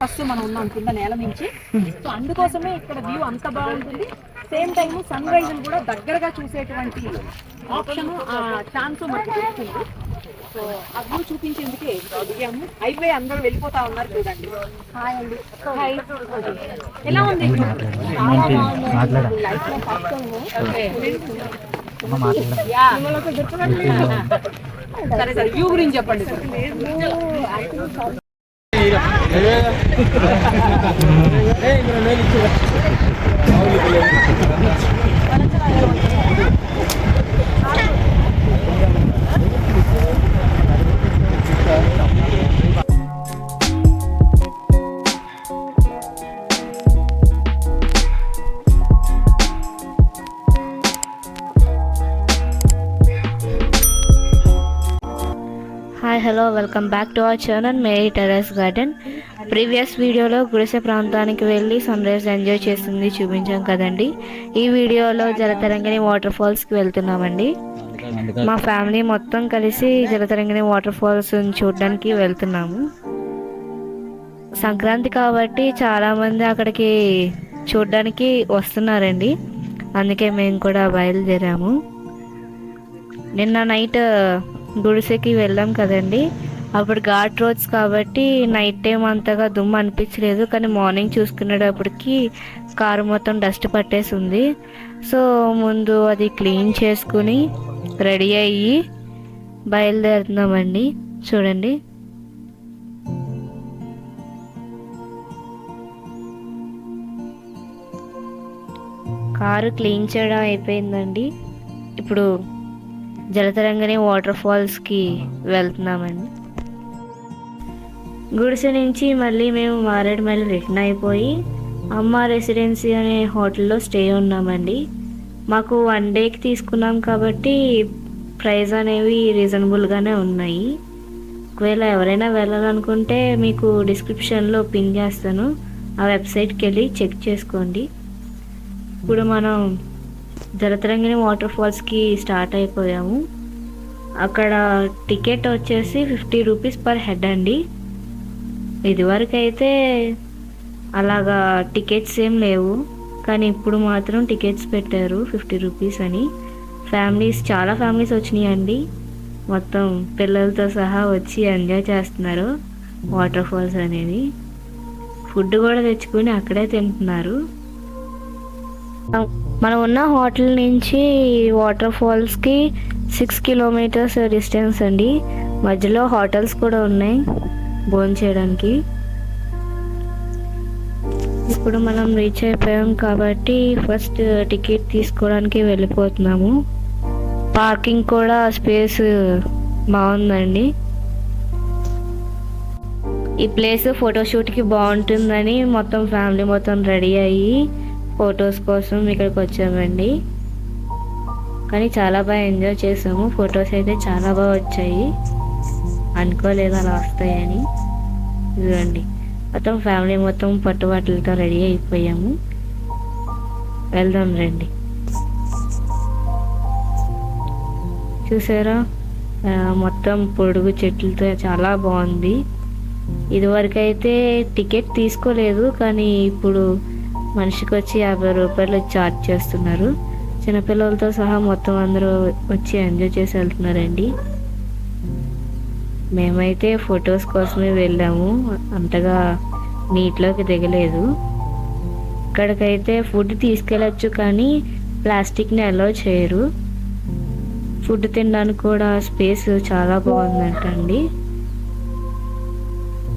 First మనం ఉన్నాం కింద నేల నుంచి. సో అందుకోసమే ఇక్కడ వ్యూ అంత బాగుంటుంది. సేమ్ టైం సన్ రైజ్ కూడా దగ్గరగా చూసేటువంటి ఆప్షన్ ఛాన్స్ మనకు దొరుకుతుంది. సో ఆ వ్యూ చూపించేందుకే దిగాము. అయిపోయి అందరూ వెళ్ళిపోతా ఉన్నారు చూడండి. హాయ్ అండి. హాయ్. ఎలా ఉంది లైఫ్ లో ఫస్ట్ సరే సరే వ్యూ గురించి చెప్పండి. Hi hello welcome back to our channel Mary terrace garden. Previous వీడియోలో గుడిసె ప్రాంతానికి వెళ్ళి సన్ రైజ్ ఎంజాయ్ చేసింది చూపించాం కదండి. ఈ వీడియోలో జలతరంగిణి వాటర్ ఫాల్స్కి వెళ్తున్నామండి. మా ఫ్యామిలీ మొత్తం కలిసి జలతరంగిణి వాటర్ ఫాల్స్ చూడడానికి వెళ్తున్నాము. సంక్రాంతి కాబట్టి చాలామంది అక్కడికి చూడడానికి వస్తున్నారండి. అందుకే మేము కూడా బయలుదేరాము. నిన్న నైట్ గుడిసెకి వెళ్ళాం కదండి. అప్పుడు ఘాట్ రోడ్స్ కాబట్టి నైట్ టైం అంతగా దుమ్ము అనిపించలేదు. కానీ మార్నింగ్ చూసుకునేటప్పటికి కారు మొత్తం డస్ట్ పట్టేసి ఉంది. సో ముందు అది క్లీన్ చేసుకుని రెడీ అయ్యి బయలుదేరుతున్నామండి. చూడండి, కారు క్లీన్ చేయడం అయిపోయిందండి. ఇప్పుడు జలతరంగిణి వాటర్ ఫాల్స్కి వెళ్తున్నామండి. గుడిసె నుంచి మళ్ళీ మేము మారేడుమల్లి రిటర్న్ అయిపోయి అమ్మ రెసిడెన్సీ అనే హోటల్లో స్టే ఉన్నామండి. మాకు 1 డేకి తీసుకున్నాం కాబట్టి ప్రైస్ అనేవి రీజనబుల్గానే ఉన్నాయి. ఒకవేళ ఎవరైనా వెళ్ళాలనుకుంటే మీకు డిస్క్రిప్షన్లో పిన్ చేస్తాను, ఆ వెబ్సైట్కి వెళ్ళి చెక్ చేసుకోండి. ఇప్పుడు మనం జలతరంగిణి వాటర్ ఫాల్స్కి స్టార్ట్ అయిపోయాము. అక్కడ టికెట్ వచ్చేసి 50 రూపీస్ పర్ హెడ్ అండి. ఇదివరకు అయితే అలాగా టికెట్స్ ఏం లేవు, కానీ ఇప్పుడు మాత్రం టికెట్స్ పెట్టారు 50 రూపీస్ అని. చాలా ఫ్యామిలీస్ వచ్చినాయండి. మొత్తం పిల్లలతో సహా వచ్చి ఎంజాయ్ చేస్తున్నారు వాటర్ ఫాల్స్ అనేది. ఫుడ్ కూడా తెచ్చుకొని అక్కడే తింటున్నారు. మనం ఉన్న హోటల్ నుంచి వాటర్ ఫాల్స్కి 6 కిలోమీటర్స్ డిస్టెన్స్ అండి. మధ్యలో హోటల్స్ కూడా ఉన్నాయి భోజనం చేయడానికి. ఇప్పుడు మనం రీచ్ అయిపోయాం కాబట్టి ఫస్ట్ టికెట్ తీసుకోవడానికి వెళ్ళిపోతున్నాము. పార్కింగ్ కూడా స్పేస్ బాగుందండి. ఈ ప్లేస్ ఫోటోషూట్కి బాగుంటుందని మొత్తం ఫ్యామిలీ మొత్తం రెడీ అయ్యి ఫొటోస్ కోసం ఇక్కడికి వచ్చామండి. కానీ చాలా బాగా ఎంజాయ్ చేసాము. ఫొటోస్ అయితే చాలా బాగా వచ్చాయి. అనుకోలేదు అలా వస్తాయని. ఇదిగోండి, మొత్తం ఫ్యామిలీ మొత్తం పట్టుబట్టలతో రెడీ అయిపోయాము. వెళ్దాం రండి. చూసారా, మొత్తం పొడుగు చెట్లతో చాలా బాగుంది. ఇదివరకైతే టికెట్ తీసుకోలేదు, కానీ ఇప్పుడు మనిషికి వచ్చి 50 రూపాయలు ఛార్జ్ చేస్తున్నారు. చిన్నపిల్లలతో సహా మొత్తం అందరూ వచ్చి ఎంజాయ్ చేసి వెళ్తున్నారండి. మేమైతే ఫొటోస్ కోసమే వెళ్ళాము, అంతగా నీటిలోకి దిగలేదు. ఇక్కడికైతే ఫుడ్ తీసుకెళ్ళచ్చు, కానీ ప్లాస్టిక్ని అలౌ చేయరు. ఫుడ్ తినడానికి కూడా స్పేస్ చాలా బాగుందంటండి.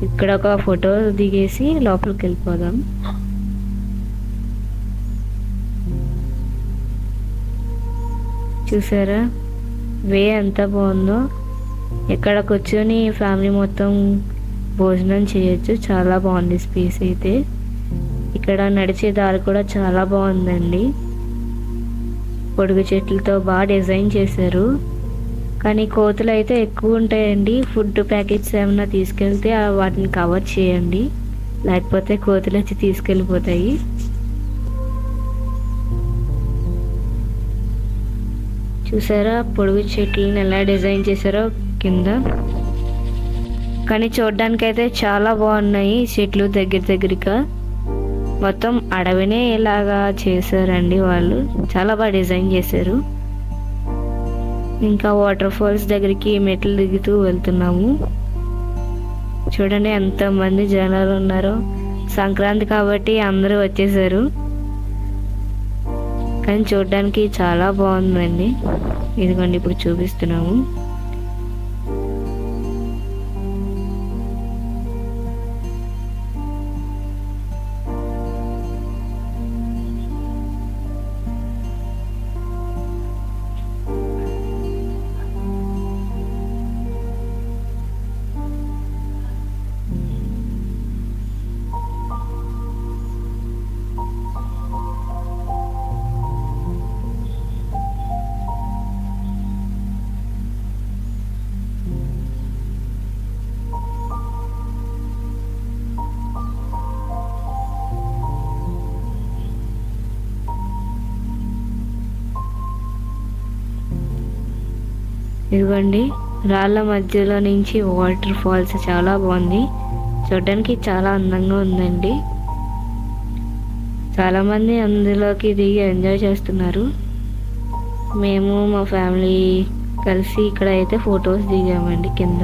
ఇక్కడ ఒక ఫోటో దిగేసి లోపలికి వెళ్ళిపోదాం. చూసారా వే ఎంత బాగుందో. ఇక్కడ కూర్చొని ఫ్యామిలీ మొత్తం భోజనం చేయొచ్చు. చాలా బాగుంది స్పేస్ అయితే. ఇక్కడ నడిచే దారి కూడా చాలా బాగుందండి. పొడుగు చెట్లతో బాగా డిజైన్ చేశారు. కానీ కోతులు అయితే ఎక్కువ ఉంటాయండి. ఫుడ్ ప్యాకెట్స్ ఏమైనా తీసుకెళ్తే వాటిని కవర్ చేయండి, లేకపోతే కోతులు వచ్చి తీసుకెళ్ళిపోతాయి. చూసారా పొడుగు చెట్లను ఎలా డిజైన్ చేశారో కింద. కానీ చూడడానికి అయితే చాలా బాగున్నాయి చెట్లు దగ్గరగా. మొత్తం అడవినే ఇలాగా చేశారండి వాళ్ళు, చాలా బాగా డిజైన్ చేశారు. ఇంకా వాటర్ ఫాల్స్ దగ్గరికి మెట్లు దిగుతూ వెళ్తున్నాము. చూడండి ఎంతమంది జనాలు ఉన్నారో. సంక్రాంతి కాబట్టి అందరూ వచ్చేసారు. కానీ చూడడానికి చాలా బాగుందండి. ఇదిగోండి ఇప్పుడు చూపిస్తున్నాము. ఇదిగోండి రాళ్ళ మధ్యలో నుంచి వాటర్ ఫాల్స్ చాలా బాగుంది. చూడడానికి చాలా అందంగా ఉందండి. చాలామంది అందులోకి దిగి ఎంజాయ్ చేస్తున్నారు. మేము మా ఫ్యామిలీ కలిసి ఇక్కడ అయితే ఫొటోస్ దిగామండి. కింద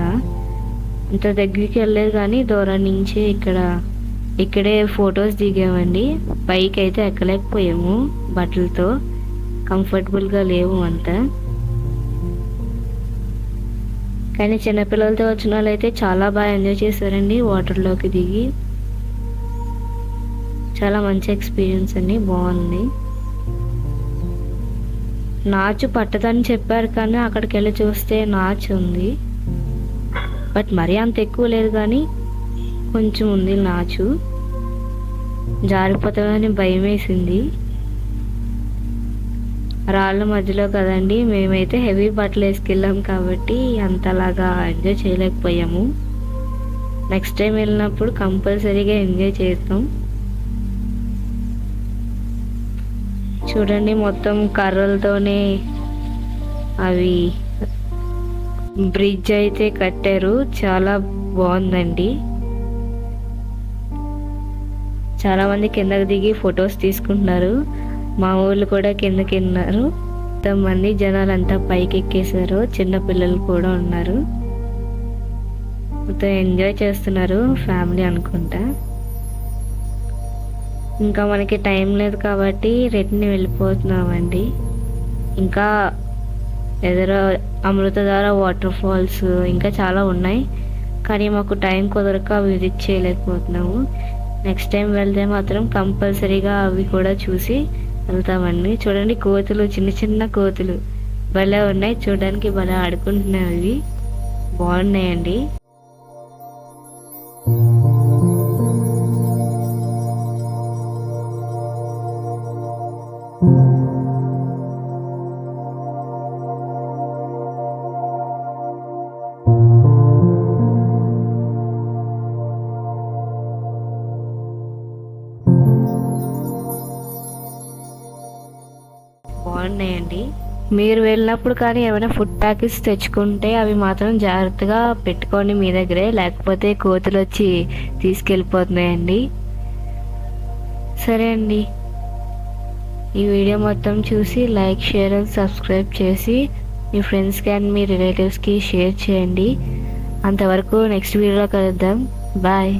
అంత దగ్గరికి వెళ్ళలేదు కానీ దూరం నుంచి ఇక్కడే ఫొటోస్ దిగామండి. పైకి అయితే ఎక్కలేకపోయాము, బట్టలతో కంఫర్టబుల్గా లేవు అంతా. కానీ చిన్నపిల్లలతో వచ్చిన వాళ్ళు అయితే చాలా బాగా ఎంజాయ్ చేశారండి. వాటర్లోకి దిగి చాలా మంచి ఎక్స్పీరియన్స్ అండి, బాగుంది. నాచు పట్టదని చెప్పారు కానీ అక్కడికి వెళ్ళి చూస్తే నాచు ఉంది. బట్ మరీ అంత ఎక్కువ లేదు కానీ కొంచెం ఉంది నాచు. జారిపోతామని భయం వేసింది. రాళ్ళ మధ్యలో కదండి, మేమైతే హెవీ బట్టలు వేసుకెళ్ళాం కాబట్టి అంతలాగా ఎంజాయ్ చేయలేకపోయాము. నెక్స్ట్ టైం వెళ్ళినప్పుడు కంపల్సరీగా ఎంజాయ్ చేస్తాం. చూడండి మొత్తం కర్రలతోనే అవి బ్రిడ్జ్ అయితే కట్టారు, చాలా బాగుందండి. చాలా మంది కిందకి దిగి ఫొటోస్ తీసుకుంటున్నారు. మా ఊళ్ళు కూడా కిందకి ఉన్నారు. కొంతమంది జనాలు అంతా పైకి ఎక్కేసారు, చిన్న పిల్లలు కూడా ఉన్నారు. మొత్తం ఎంజాయ్ చేస్తున్నారు, ఫ్యామిలీ అనుకుంటా. ఇంకా మనకి టైం లేదు కాబట్టి రిటర్న్ వెళ్ళిపోతున్నామండి. ఇంకా ఎదురు అమృతధార వాటర్ ఫాల్స్ ఇంకా చాలా ఉన్నాయి, కానీ మాకు టైం కుదరక విజిట్ చేయలేకపోతున్నాము. నెక్స్ట్ టైం వెళ్తే మాత్రం కంపల్సరీగా అవి కూడా చూసి వెళ్తామండి. చూడండి కోతులు, చిన్న చిన్న కోతులు భలే ఉన్నాయి, చూడడానికి భలే ఆడుకుంటున్నాయి. అవి బాగున్నాయండి. బాగున్నాయండి. మీరు వెళ్ళినప్పుడు కానీ ఏమైనా ఫుడ్ ప్యాకెట్స్ తెచ్చుకుంటే అవి మాత్రం జాగ్రత్తగా పెట్టుకోండి మీ దగ్గరే, లేకపోతే కోతులు వచ్చి తీసుకెళ్ళిపోతున్నాయండి. సరే అండి, ఈ వీడియో మొత్తం చూసి లైక్, షేర్ అండ్ సబ్స్క్రైబ్ చేసి మీ ఫ్రెండ్స్కి అండ్ మీ రిలేటివ్స్కి షేర్ చేయండి. అంతవరకు నెక్స్ట్ వీడియోలో కలుద్దాం. బాయ్.